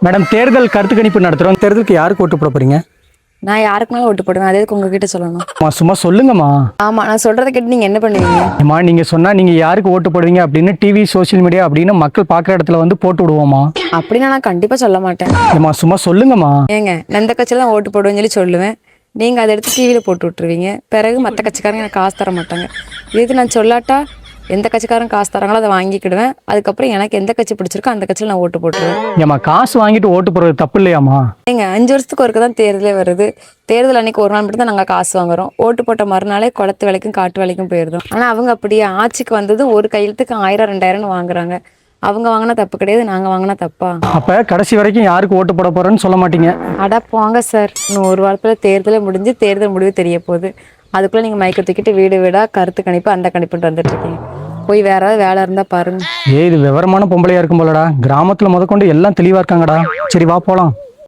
Madam, தேர்தல் கருத்து கணிப்பு நடத்துறோம். தேர்தலுக்கு யாருக்கு ஓட்டு போட போறீங்க? நான் யாருக்குனாலும் ஓட்டு போடுவேன். அதே உங்ககிட்ட சொல்லணும். சும்மா சொல்லுங்கம்மா. ஆமா, நான் சொல்றதை கேட்டு நீங்க என்ன பண்ணுவீங்க? அம்மா, நீங்க சொன்னா நீங்க யாருக்கு ஓட்டு போடுவீங்க அப்படின்னு டிவி, சோஷியல் மீடியா அப்படின்னு மக்கள் பாக்குற இடத்துல வந்து போட்டு விடுவோமா? அப்படின்னா நான் கண்டிப்பா சொல்ல மாட்டேன். அம்மா, சும்மா சொல்லுங்கம்மா. ஏங்க, நான் இந்த கட்சியில தான் ஓட்டு போடுவேன்னு சொல்லி சொல்லுவேன். நீங்க அதை எடுத்து டிவியில போட்டு விட்டுருவீங்க. பிறகு மற்ற கட்சிக்காரங்க எனக்கு காசு தர மாட்டாங்க. இது நான் சொல்லாட்டா எந்த கட்சிக்காரன் காசு தராங்களோ அதை வாங்கிக்கிடுவேன். அதுக்கப்புறம் எனக்கு எந்த கட்சி பிடிச்சிருக்கோ அந்த கட்சியில் நான் ஓட்டு போட்டுருவேன். ஏம்மா, காசு வாங்கிட்டு ஓட்டு போடுறது தப்பு இல்லையாம்மா? ஏங்க, 5 வருஷத்துக்கு ஒருக்க தான் தேர்தலே வருது. தேர்தல் அன்னைக்கு ஒரு நாள் மட்டும் தான் நாங்கள் காசு வாங்குறோம். ஓட்டு போட்ட மறுநாளே குளத்து வேலைக்கும் காட்டு வேலைக்கும் போயிருந்தோம். ஆனால் அவங்க அப்படியே ஆட்சிக்கு வந்தது ஒரு கையெழுத்துக்கு 1000 2000 வாங்குறாங்க. அவங்க வாங்கினா தப்பு கிடையாது, நாங்கள் வாங்கினா தப்பா? அப்ப கடைசி வரைக்கும் யாருக்கு ஓட்டு போட போறேன்னு சொல்ல மாட்டீங்க? அடா போங்க சார், இன்னும் ஒரு வாரத்தில் தேர்தலே முடிஞ்சு தேர்தல் முடிவு தெரிய போகுது. அதுக்குள்ளே நீங்கள் மைக்கை தூக்கிட்டு வீடு வீடா கருத்து கணிப்பு அந்த கணிப்புன்ட்டு வந்துட்டு இருக்கீங்க. போய் வேற ஏதாவது வேலை இருந்தா பாருங்க. இது விவரமான பொம்பளையா இருக்கும் போலடா. கிராமத்துல முதற்கொண்டு எல்லாம் தெளிவா இருக்காங்கடா. சரி, வா போலாம்.